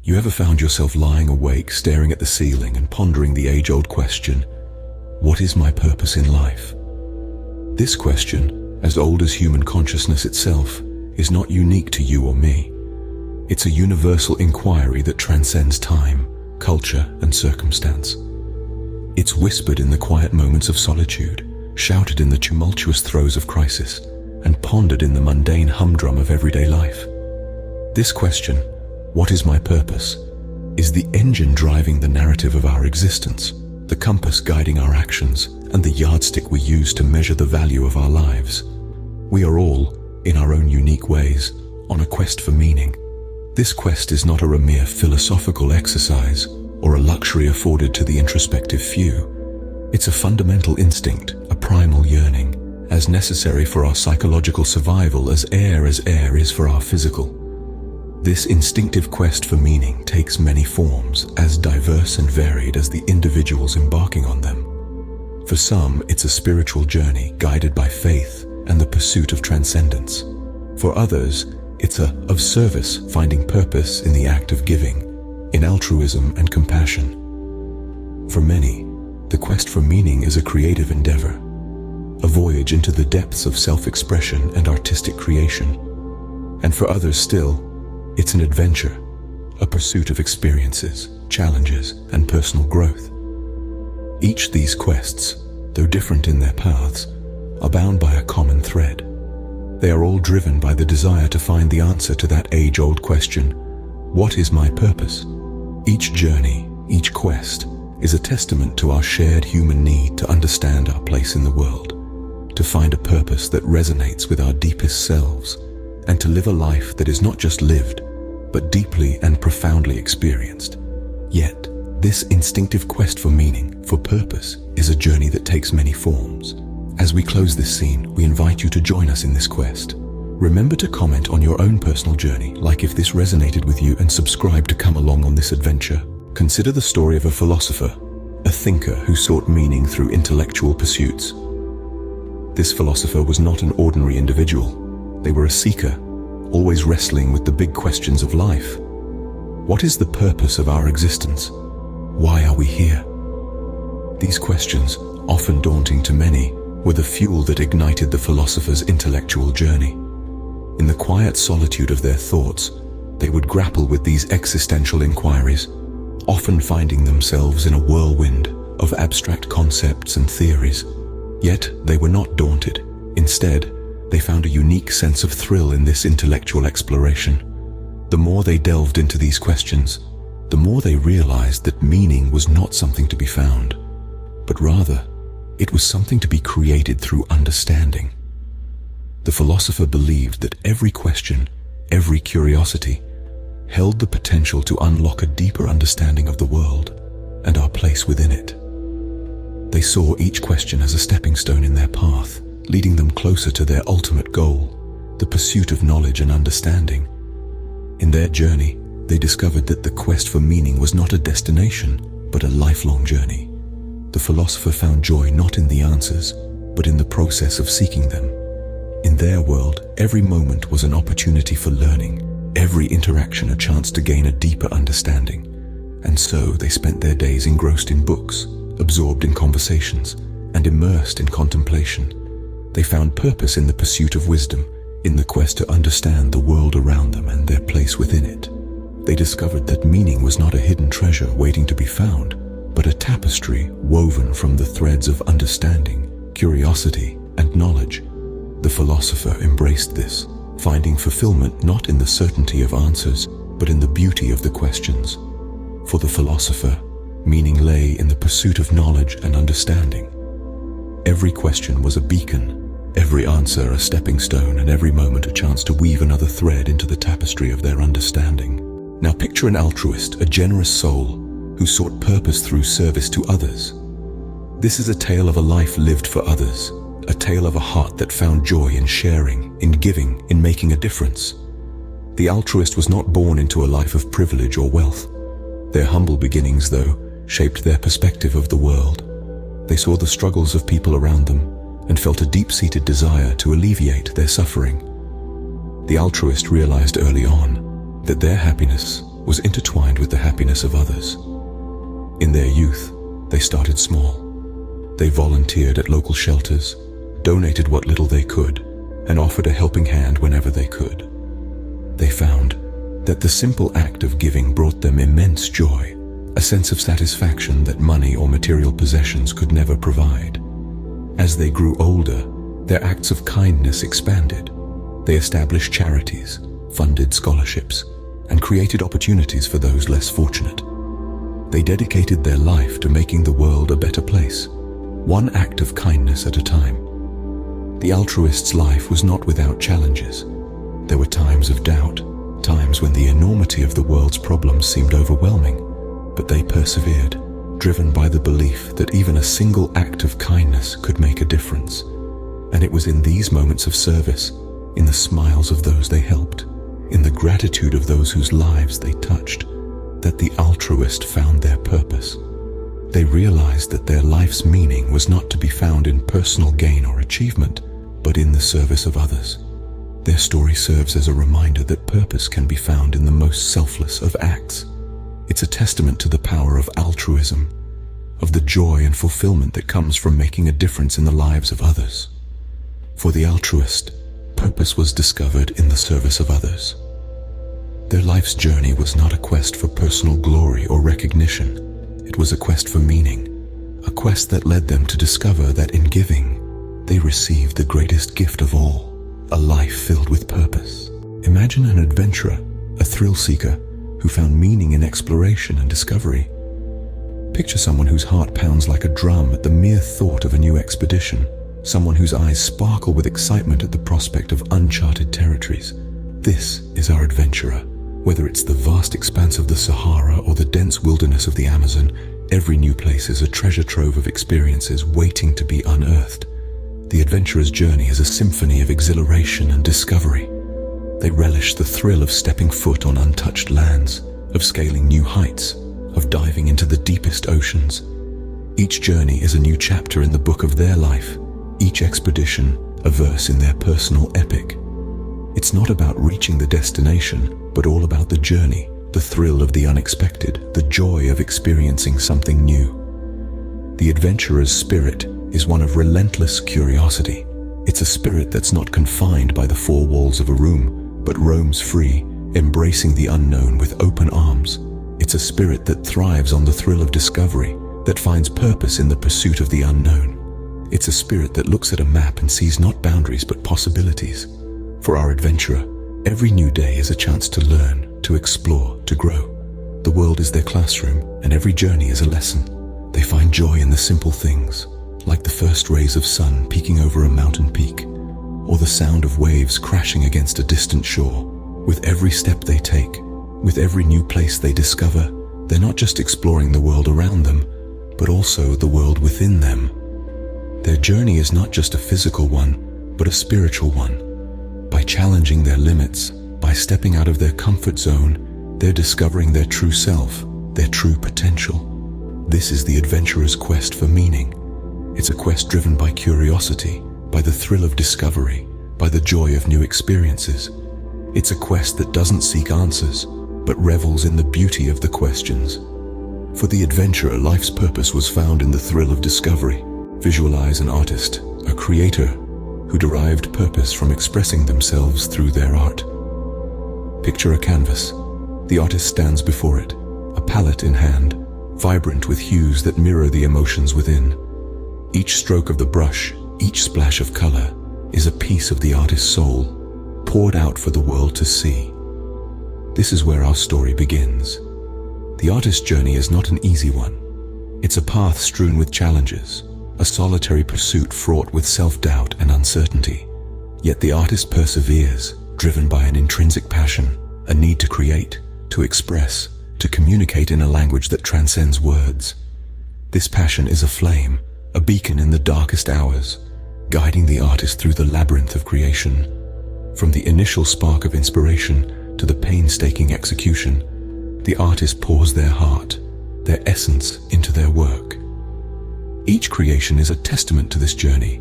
You ever found yourself lying awake, staring at the ceiling and pondering the age-old question, what is my purpose in life? This question, as old as human consciousness itself, is not unique to you or me. It's a universal inquiry that transcends time, culture, and circumstance. It's whispered in the quiet moments of solitude, shouted in the tumultuous throes of crisis, and pondered in the mundane humdrum of everyday life. This question, what is my purpose, is the engine driving the narrative of our existence, the compass guiding our actions, and the yardstick we use to measure the value of our lives. We are all, in our own unique ways, on a quest for meaning. This quest is not a mere philosophical exercise or a luxury afforded to the introspective few. It's a fundamental instinct, a primal yearning, as necessary for our psychological survival as air is for our physical. This instinctive quest for meaning takes many forms, as diverse and varied as the individuals embarking on them. For some, it's a spiritual journey guided by faith and the pursuit of transcendence. For others, it's of service, finding purpose in the act of giving, in altruism and compassion. For many, the quest for meaning is a creative endeavor, a voyage into the depths of self-expression and artistic creation. And for others still, it's an adventure, a pursuit of experiences, challenges, and personal growth. Each of these quests, though different in their paths, are bound by a common thread. They are all driven by the desire to find the answer to that age-old question, what is my purpose? Each journey, each quest, is a testament to our shared human need to understand our place in the world, to find a purpose that resonates with our deepest selves, and to live a life that is not just lived, but deeply and profoundly experienced. Yet, this instinctive quest for meaning, for purpose, is a journey that takes many forms. As we close this scene, we invite you to join us in this quest. Remember to comment on your own personal journey, like if this resonated with you, and subscribe to come along on this adventure. Consider the story of a philosopher, a thinker who sought meaning through intellectual pursuits. This philosopher was not an ordinary individual. They were a seeker, always wrestling with the big questions of life. What is the purpose of our existence? Why are we here? These questions, often daunting to many, were the fuel that ignited the philosopher's intellectual journey. In the quiet solitude of their thoughts, they would grapple with these existential inquiries, often finding themselves in a whirlwind of abstract concepts and theories. Yet they were not daunted. Instead, they found a unique sense of thrill in this intellectual exploration. The more they delved into these questions, the more they realized that meaning was not something to be found, but rather, it was something to be created through understanding. The philosopher believed that every question, every curiosity, held the potential to unlock a deeper understanding of the world and our place within it. They saw each question as a stepping stone in their path, leading them closer to their ultimate goal, the pursuit of knowledge and understanding. In their journey, they discovered that the quest for meaning was not a destination, but a lifelong journey. The philosopher found joy not in the answers, but in the process of seeking them. In their world, every moment was an opportunity for learning, every interaction a chance to gain a deeper understanding. And so they spent their days engrossed in books, absorbed in conversations, and immersed in contemplation. They found purpose in the pursuit of wisdom, in the quest to understand the world around them and their place within it. They discovered that meaning was not a hidden treasure waiting to be found, but a tapestry woven from the threads of understanding, curiosity, and knowledge. The philosopher embraced this, finding fulfillment not in the certainty of answers, but in the beauty of the questions. For the philosopher, meaning lay in the pursuit of knowledge and understanding. Every question was a beacon, every answer a stepping stone, and every moment a chance to weave another thread into the tapestry of their understanding. Now picture an altruist, a generous soul, who sought purpose through service to others. This is a tale of a life lived for others, a tale of a heart that found joy in sharing, in giving, in making a difference. The altruist was not born into a life of privilege or wealth. Their humble beginnings, though, shaped their perspective of the world. They saw the struggles of people around them and felt a deep-seated desire to alleviate their suffering. The altruist realized early on that their happiness was intertwined with the happiness of others. In their youth, they started small. They volunteered at local shelters, donated what little they could, and offered a helping hand whenever they could. They found that the simple act of giving brought them immense joy, a sense of satisfaction that money or material possessions could never provide. As they grew older, their acts of kindness expanded. They established charities, funded scholarships, and created opportunities for those less fortunate. They dedicated their life to making the world a better place, one act of kindness at a time. The altruist's life was not without challenges. There were times of doubt, times when the enormity of the world's problems seemed overwhelming, but they persevered, driven by the belief that even a single act of kindness could make a difference. And it was in these moments of service, in the smiles of those they helped, in the gratitude of those whose lives they touched, that the altruist found their purpose. They realized that their life's meaning was not to be found in personal gain or achievement, but in the service of others. Their story serves as a reminder that purpose can be found in the most selfless of acts. It's a testament to the power of altruism, of the joy and fulfillment that comes from making a difference in the lives of others. For the altruist, purpose was discovered in the service of others. Their life's journey was not a quest for personal glory or recognition. It was a quest for meaning, a quest that led them to discover that in giving, they received the greatest gift of all, a life filled with purpose. Imagine an adventurer, a thrill seeker, who found meaning in exploration and discovery. Picture someone whose heart pounds like a drum at the mere thought of a new expedition, someone whose eyes sparkle with excitement at the prospect of uncharted territories. This is our adventurer. Whether it's the vast expanse of the Sahara or the dense wilderness of the Amazon, every new place is a treasure trove of experiences waiting to be unearthed. The adventurer's journey is a symphony of exhilaration and discovery. They relish the thrill of stepping foot on untouched lands, of scaling new heights, of diving into the deepest oceans. Each journey is a new chapter in the book of their life, each expedition a verse in their personal epic. It's not about reaching the destination, but all about the journey, the thrill of the unexpected, the joy of experiencing something new. The adventurer's spirit is one of relentless curiosity. It's a spirit that's not confined by the four walls of a room, but roams free, embracing the unknown with open arms. It's a spirit that thrives on the thrill of discovery, that finds purpose in the pursuit of the unknown. It's a spirit that looks at a map and sees not boundaries but possibilities. For our adventurer, every new day is a chance to learn, to explore, to grow. The world is their classroom, and every journey is a lesson. They find joy in the simple things, like the first rays of sun peeking over a mountain peak, or the sound of waves crashing against a distant shore. With every step they take, with every new place they discover, they're not just exploring the world around them, but also the world within them. Their journey is not just a physical one, but a spiritual one. By challenging their limits, by stepping out of their comfort zone, they're discovering their true self, their true potential. This is the adventurer's quest for meaning. It's a quest driven by curiosity, by the thrill of discovery, by the joy of new experiences. It's a quest that doesn't seek answers, but revels in the beauty of the questions. For the adventurer, life's purpose was found in the thrill of discovery. Visualize an artist, a creator, who derived purpose from expressing themselves through their art. Picture a canvas. The artist stands before it, a palette in hand, vibrant with hues that mirror the emotions within. Each stroke of the brush, each splash of color, is a piece of the artist's soul, poured out for the world to see. This is where our story begins. The artist's journey is not an easy one. It's a path strewn with challenges, a solitary pursuit fraught with self-doubt and uncertainty. Yet the artist perseveres, driven by an intrinsic passion, a need to create, to express, to communicate in a language that transcends words. This passion is a flame, a beacon in the darkest hours, guiding the artist through the labyrinth of creation. From the initial spark of inspiration to the painstaking execution, the artist pours their heart, their essence into their work. Each creation is a testament to this journey,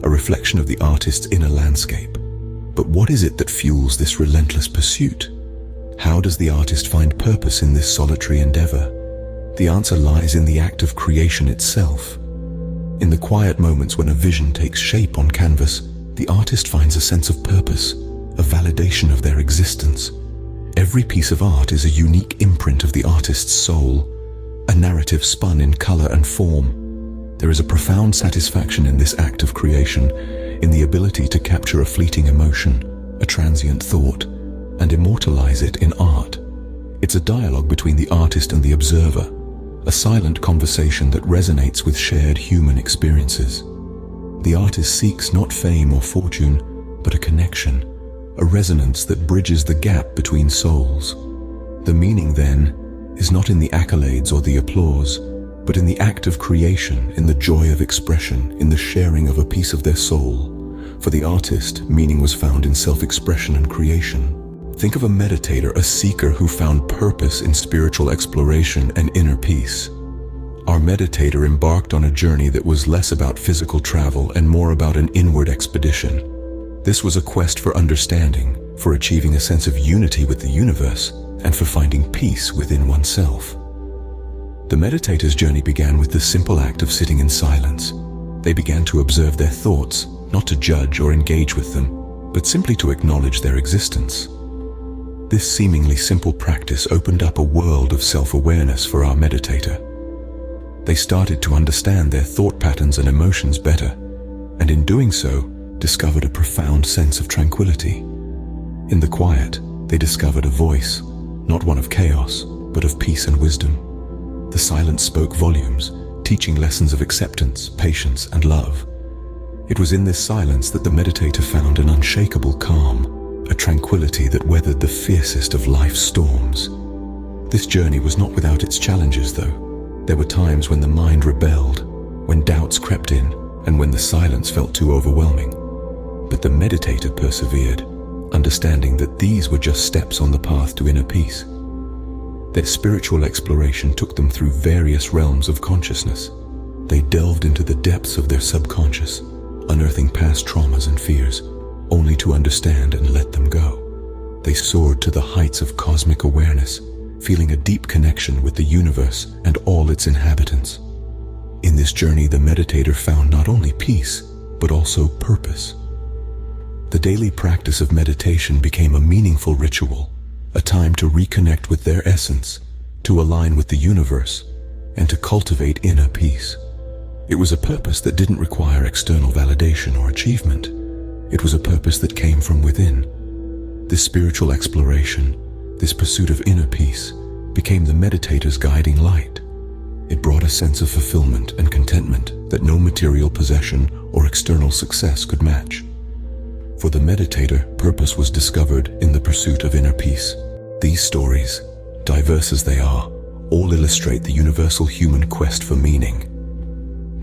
a reflection of the artist's inner landscape. But what is it that fuels this relentless pursuit? How does the artist find purpose in this solitary endeavor? The answer lies in the act of creation itself. In the quiet moments when a vision takes shape on canvas, the artist finds a sense of purpose, a validation of their existence. Every piece of art is a unique imprint of the artist's soul, a narrative spun in color and form. There is a profound satisfaction in this act of creation, in the ability to capture a fleeting emotion, a transient thought, and immortalize it in art. It's a dialogue between the artist and the observer, a silent conversation that resonates with shared human experiences. The artist seeks not fame or fortune, but a connection, a resonance that bridges the gap between souls. The meaning, then, is not in the accolades or the applause, but in the act of creation, in the joy of expression, in the sharing of a piece of their soul. For the artist, meaning was found in self-expression and creation. Think of a meditator, a seeker who found purpose in spiritual exploration and inner peace. Our meditator embarked on a journey that was less about physical travel and more about an inward expedition. This was a quest for understanding, for achieving a sense of unity with the universe, and for finding peace within oneself. The meditator's journey began with the simple act of sitting in silence. They began to observe their thoughts, not to judge or engage with them, but simply to acknowledge their existence. This seemingly simple practice opened up a world of self-awareness for our meditator. They started to understand their thought patterns and emotions better, and in doing so, discovered a profound sense of tranquility. In the quiet, they discovered a voice, not one of chaos, but of peace and wisdom. The silence spoke volumes, teaching lessons of acceptance, patience, and love. It was in this silence that the meditator found an unshakable calm, a tranquility that weathered the fiercest of life's storms. This journey was not without its challenges, though. There were times when the mind rebelled, when doubts crept in, and when the silence felt too overwhelming. But the meditator persevered, understanding that these were just steps on the path to inner peace. Their spiritual exploration took them through various realms of consciousness. They delved into the depths of their subconscious, unearthing past traumas and fears, only to understand and let them go. They soared to the heights of cosmic awareness, feeling a deep connection with the universe and all its inhabitants. In this journey, the meditator found not only peace, but also purpose. The daily practice of meditation became a meaningful ritual, a time to reconnect with their essence, to align with the universe, and to cultivate inner peace. It was a purpose that didn't require external validation or achievement. It was a purpose that came from within. This spiritual exploration, this pursuit of inner peace, became the meditator's guiding light. It brought a sense of fulfillment and contentment that no material possession or external success could match. For the meditator, purpose was discovered in the pursuit of inner peace. These stories, diverse as they are, all illustrate the universal human quest for meaning.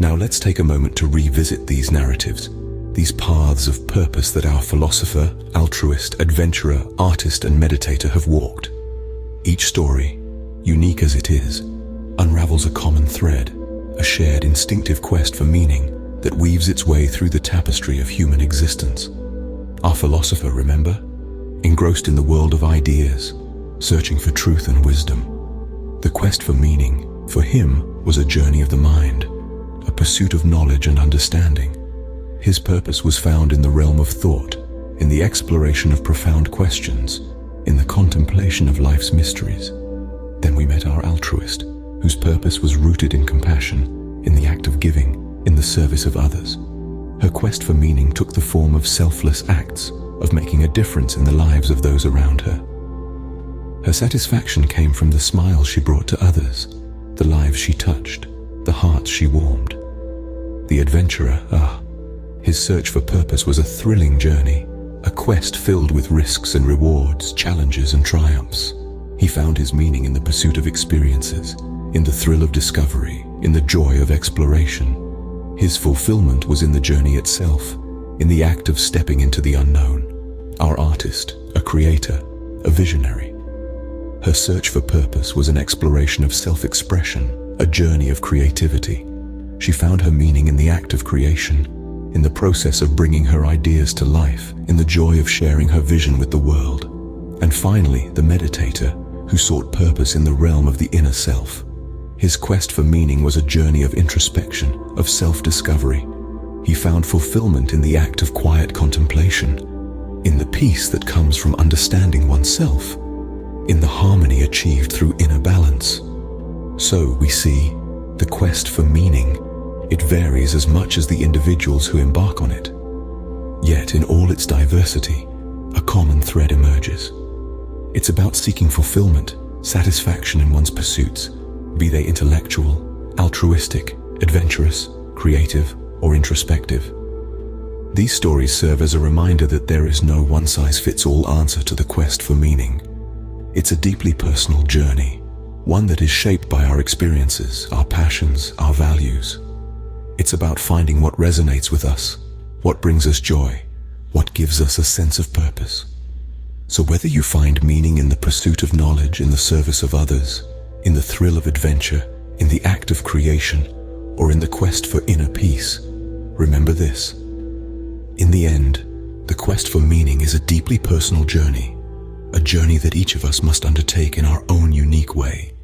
Now let's take a moment to revisit these narratives, these paths of purpose that our philosopher, altruist, adventurer, artist, and meditator have walked. Each story, unique as it is, unravels a common thread, a shared instinctive quest for meaning that weaves its way through the tapestry of human existence. Our philosopher, remember? Engrossed in the world of ideas, searching for truth and wisdom. The quest for meaning, for him, was a journey of the mind, a pursuit of knowledge and understanding. His purpose was found in the realm of thought, in the exploration of profound questions, in the contemplation of life's mysteries. Then we met our altruist, whose purpose was rooted in compassion, in the act of giving, in the service of others. Her quest for meaning took the form of selfless acts, of making a difference in the lives of those around her. Her satisfaction came from the smiles she brought to others, the lives she touched, the hearts she warmed. The adventurer, his search for purpose was a thrilling journey, a quest filled with risks and rewards, challenges and triumphs. He found his meaning in the pursuit of experiences, in the thrill of discovery, in the joy of exploration. His fulfillment was in the journey itself, in the act of stepping into the unknown. Our artist, a creator, a visionary. Her search for purpose was an exploration of self-expression, a journey of creativity. She found her meaning in the act of creation, in the process of bringing her ideas to life, in the joy of sharing her vision with the world. And finally, the meditator, who sought purpose in the realm of the inner self. His quest for meaning was a journey of introspection, of self-discovery. He found fulfillment in the act of quiet contemplation, in the peace that comes from understanding oneself, in the harmony achieved through inner balance. So we see, the quest for meaning, it varies as much as the individuals who embark on it. Yet in all its diversity, a common thread emerges. It's about seeking fulfillment, satisfaction in one's pursuits, be they intellectual, altruistic, adventurous, creative, or introspective. These stories serve as a reminder that there is no one-size-fits-all answer to the quest for meaning. It's a deeply personal journey, one that is shaped by our experiences, our passions, our values. It's about finding what resonates with us, what brings us joy, what gives us a sense of purpose. So whether you find meaning in the pursuit of knowledge, in the service of others, in the thrill of adventure, in the act of creation, or in the quest for inner peace, remember this. In the end, the quest for meaning is a deeply personal journey, a journey that each of us must undertake in our own unique way.